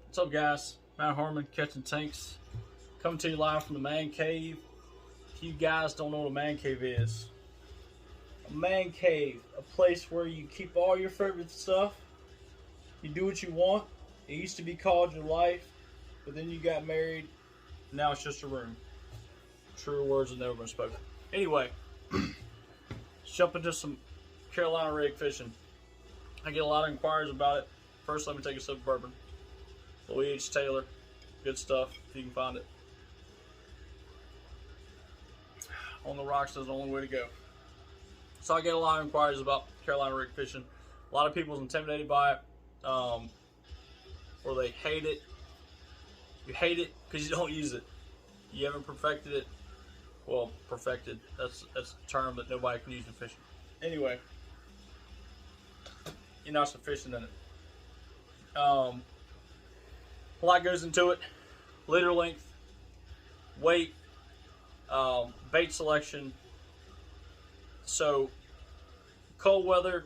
What's up, guys? Matt Harmon, catching tanks, coming to you live from the man cave. If you guys don't know what a man cave is, a man cave, a place where you keep all your favorite stuff. You do what you want. It used to be called your life, but then you got married. Now it's just a room. Truer words have never been spoken. Anyway, let's jump into some Carolina rig fishing. I get a lot of inquiries about it. First, let me take a sip of bourbon. Louis H. Taylor, good stuff if you can find it. On the rocks is the only way to go. So I get a lot of inquiries about Carolina rig fishing. A lot of people's intimidated by it, or they hate it. You hate it because you don't use it. You haven't perfected it. Well, perfected. That's a term that nobody can use in fishing. Anyway, you're not sufficient in it. A lot goes into it. Leader length, weight, bait selection. So, cold weather,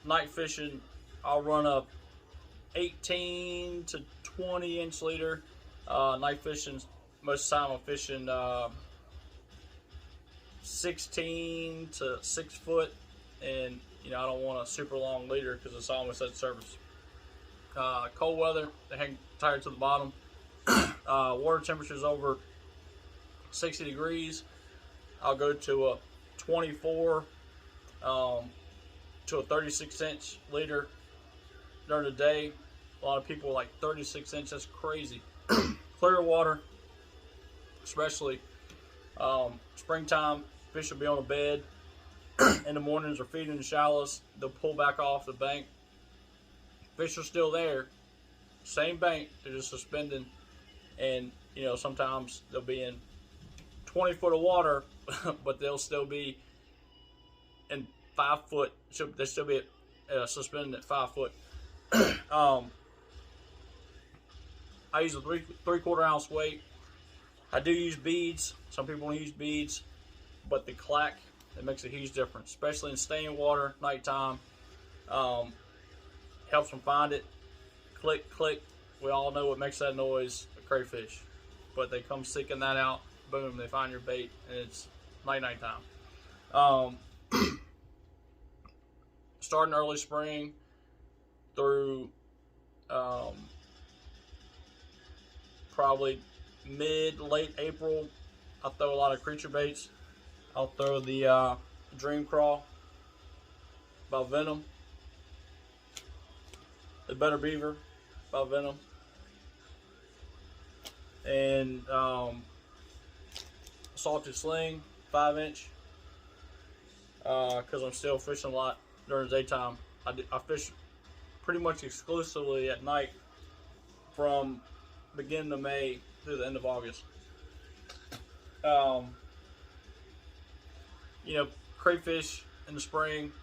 night fishing, I'll run a 18 to 20 inch leader. Night fishing, most of the time I'm fishing 16 to 6 foot, and I don't want a super long leader because it's almost at service. Cold weather, they hang tired to the bottom. Water temperatures over 60 degrees. I'll go to a 24 to a 36 inch leader during the day. A lot of people are like 36 inch, that's crazy. Clear water, especially springtime, fish will be on the bed in the mornings or feeding in the shallows. They'll pull back off the bank. Fish are still there, same bank, they're just suspending, and sometimes they'll be in 20 foot of water, but they'll still be in 5 foot. They still be suspended at 5 foot. I use a 3/4 ounce weight. I do use beads. Some people don't use beads, but the clack, it makes a huge difference, especially in staying water, nighttime. Helps them find it. Click, click. We all know what makes that noise, a crayfish. But they come seeking that out. Boom, they find your bait, and it's night time. Starting early spring through probably late April, I'll throw a lot of creature baits. I'll throw the Dream Crawl by Venom, the Better Beaver by Venom, and Salted Sling 5 inch, because I'm still fishing a lot during the daytime. I fish pretty much exclusively at night from beginning of May through the end of August. Crayfish in the spring,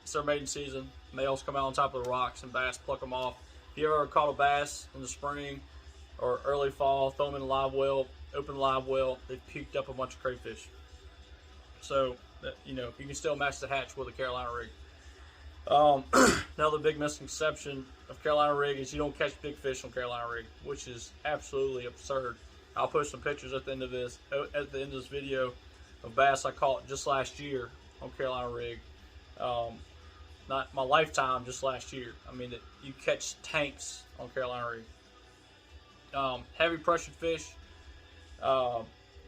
it's their mating season. Males come out on top of the rocks and bass pluck them off. If you ever caught a bass in the spring or early fall, throw them in a live well, open the live well, they've puked up a bunch of crayfish. So, you can still match the hatch with a Carolina rig. Another big misconception of Carolina rig is you don't catch big fish on Carolina rig, which is absolutely absurd. I'll post some pictures at the end of this video of bass I caught just last year on Carolina rig. Not my lifetime, just last year. I mean, you catch tanks on Carolina rig. Heavy pressured fish,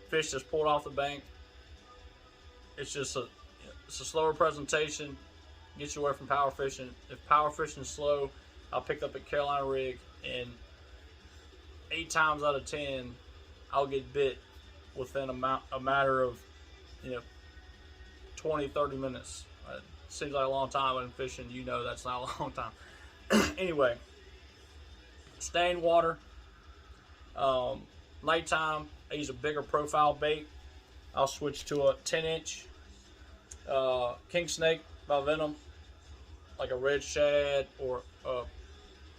fish that's pulled off the bank. It's just a slower presentation. Gets you away from power fishing. If power fishing is slow, I'll pick up a Carolina rig, and 8 times out of 10, I'll get bit within a matter of 20-30 minutes. Seems like a long time, but in fishing, that's not a long time. Anyway, staying water. Nighttime, I use a bigger profile bait. I'll switch to a 10 inch king snake by Venom, like a red shad or a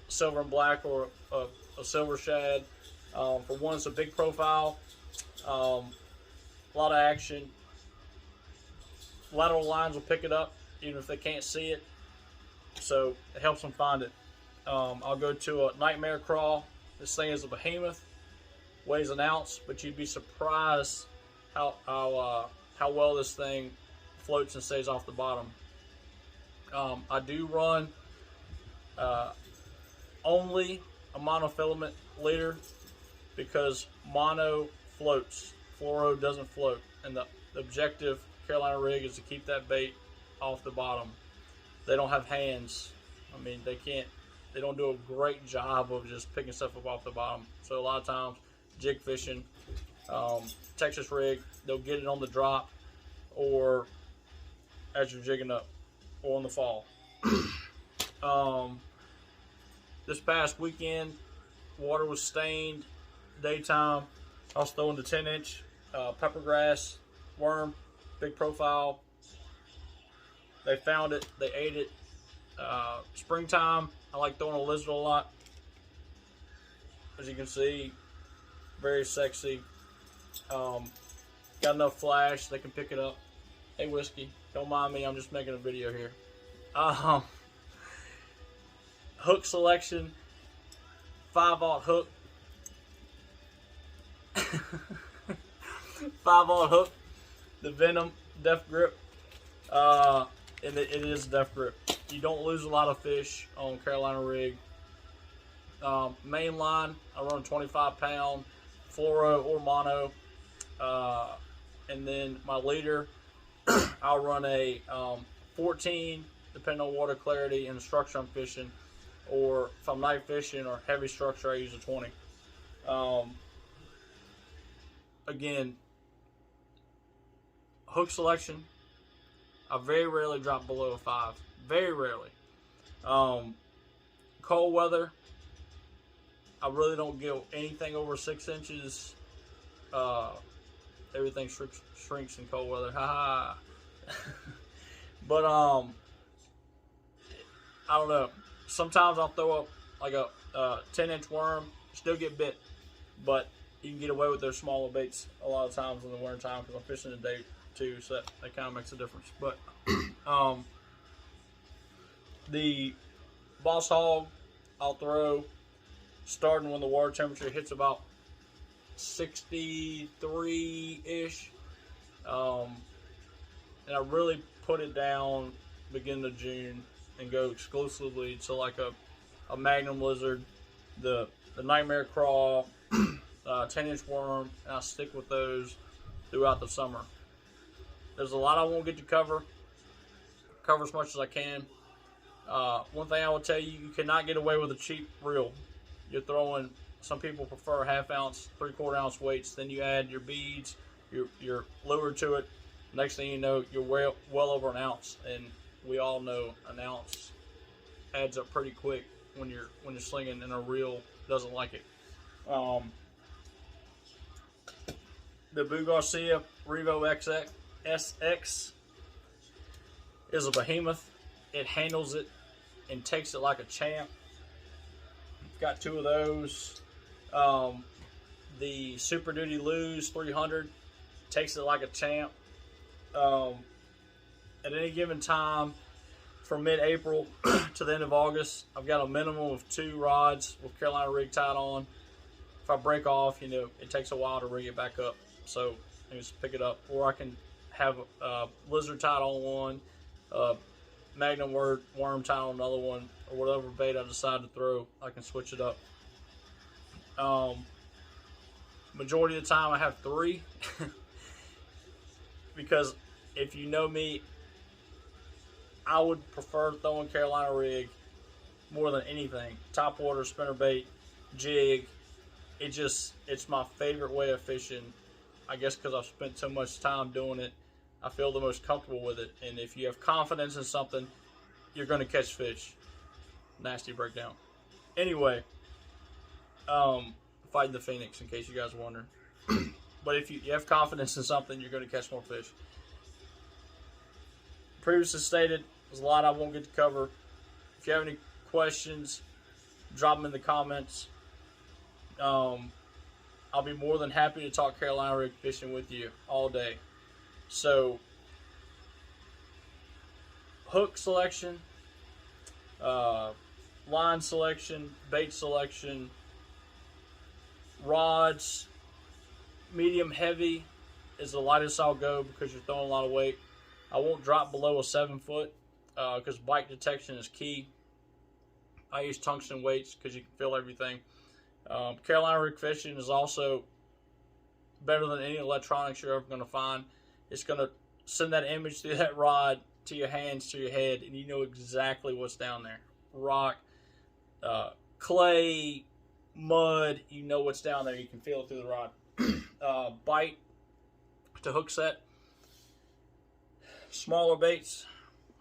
silver and black, or a silver shad. For one, it's a big profile, a lot of action. Lateral lines will pick it up even if they can't see it, so it helps them find it. I'll go to a Nightmare Crawl. This thing is a behemoth, weighs an ounce, but you'd be surprised how well this thing floats and stays off the bottom. I do run only a monofilament leader because mono floats, fluoro doesn't float, and the objective Carolina rig is to keep that bait off the bottom. They don't have hands. I mean, they don't do a great job of just picking stuff up off the bottom. So a lot of times, jig fishing, Texas rig, they'll get it on the drop or as you're jigging up or in the fall. This past weekend, water was stained daytime. I was throwing the 10-inch peppergrass worm, big profile. They found it, they ate it. Springtime, I like throwing a lizard a lot. As you can see, very sexy. Got enough flash, they can pick it up. Hey Whiskey, don't mind me, I'm just making a video here. Hook selection, 5/0 hook. 5/0 hook, the Venom Def Grip, and it is Def Grip. You don't lose a lot of fish on Carolina rig. Main line, I run a 25-pound fluoro or mono, and then my leader, I'll run a 14, depending on water clarity and the structure I'm fishing, or if I'm night fishing or heavy structure, I use a 20. Again, hook selection, I very rarely drop below a 5. Very rarely. Cold weather, I really don't get anything over 6 inches. Everything shrinks in cold weather. Ha ha. But I don't know. Sometimes I'll throw up like a 10-inch worm, still get bit, but you can get away with those smaller baits a lot of times in the winter time because I'm fishing in the day too, so that kind of makes a difference. But the Boss Hog, I'll throw starting when the water temperature hits about 63-ish, and I really put it down beginning of June and go exclusively to like a Magnum Lizard, the Nightmare Crawl, 10-inch worm, and I stick with those throughout the summer. There's a lot I won't get to cover as much as I can. One thing I will tell you, you cannot get away with a cheap reel. You're throwing, some people prefer 1/2 ounce, 3/4 ounce weights, then you add your beads, your lure to it. Next thing you know, you're well over an ounce, and we all know an ounce adds up pretty quick when you're slinging, and a reel doesn't like it. The Boo Garcia Revo SX is a behemoth. It handles it and takes it like a champ. Got 2 of those. The Super Duty Lose 300 takes it like a champ. At any given time, from mid-April to the end of August, I've got a minimum of 2 rods with Carolina rig tied on. If I break off, it takes a while to rig it back up. So I just pick it up, or I can have a lizard tied on one, Magnum worm tied on another one, or whatever bait I decide to throw, I can switch it up. Majority of the time I have 3 because if you know me, I would prefer throwing Carolina rig more than anything. Top water, spinnerbait, jig. It's my favorite way of fishing. I guess because I've spent so much time doing it, I feel the most comfortable with it. And if you have confidence in something, you're going to catch fish. Nasty breakdown. Anyway, fighting the Phoenix, in case you guys wonder. But if you have confidence in something, you're going to catch more fish. Previously stated, there's a lot I won't get to cover. If you have any questions, drop them in the comments. I'll be more than happy to talk Carolina rig fishing with you all day. So, hook selection, line selection, bait selection, rods, medium heavy is the lightest I'll go because you're throwing a lot of weight. I won't drop below a 7 foot because bite detection is key. I use tungsten weights because you can feel everything. Carolina rig fishing is also better than any electronics you're ever going to find. It's going to send that image through that rod to your hands, to your head, and you know exactly what's down there. Rock, clay, mud, you know what's down there. You can feel it through the rod. Bite to hook set. Smaller baits,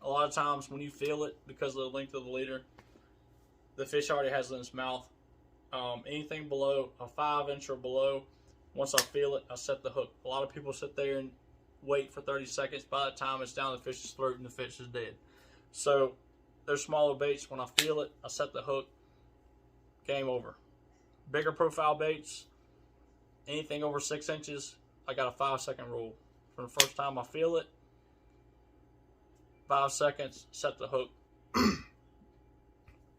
a lot of times when you feel it, because of the length of the leader, the fish already has it in its mouth. Anything below a 5-inch or below, once I feel it, I set the hook. A lot of people sit there and wait for 30 seconds. By the time it's down the fish's throat and the fish is dead. So there's smaller baits. When I feel it, I set the hook. Game over. Bigger profile baits, anything over 6 inches, I got a 5-second rule. From the first time I feel it, 5 seconds, set the hook.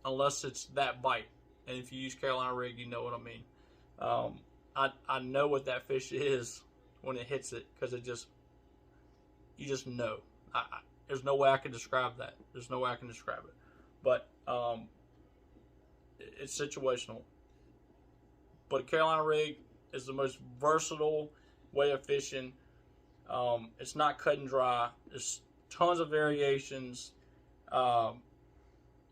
Unless it's that bite. And if you use Carolina rig, you know what I mean. I know what that fish is when it hits it, because you just know. There's no way I can describe that. There's no way I can describe it. But it's situational. But a Carolina rig is the most versatile way of fishing. It's not cut and dry. There's tons of variations.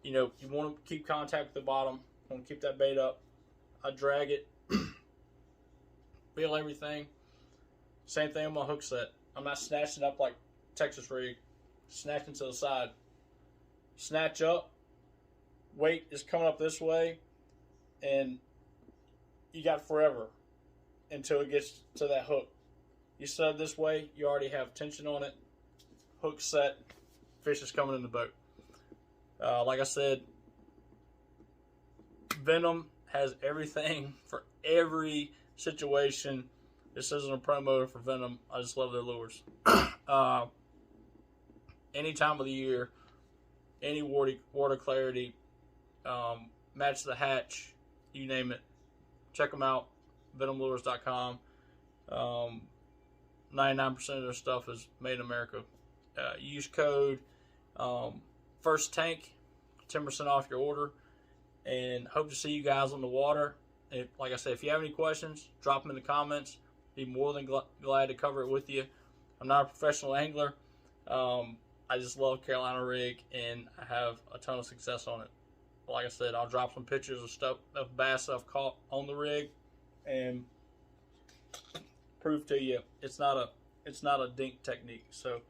You know, you want to keep contact with the bottom. You want to keep that bait up. I drag it. Feel everything. Same thing on my hook set. I'm not snatching up like Texas rig. Snatching to the side. Snatch up. Weight is coming up this way. And you got forever until it gets to that hook. You set it this way, you already have tension on it. Hook set. Fish is coming in the boat. Like I said, Venom has everything for every situation. This isn't a promo for Venom. I just love their lures. Any time of the year, any water clarity, match the hatch, you name it. Check them out, venomlures.com. 99% of their stuff is made in America. Use code First Tank, 10% off your order, and hope to see you guys on the water. Like I said, if you have any questions, drop them in the comments. Be more than glad to cover it with you. I'm not a professional angler. I just love Carolina rig, and I have a ton of success on it. But like I said, I'll drop some pictures of stuff, of bass I've caught on the rig, and prove to you it's not a dink technique. So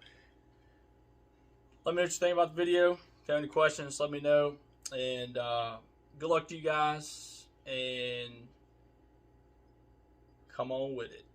let me know what you think about the video. If you have any questions, let me know. And good luck to you guys, and come on with it.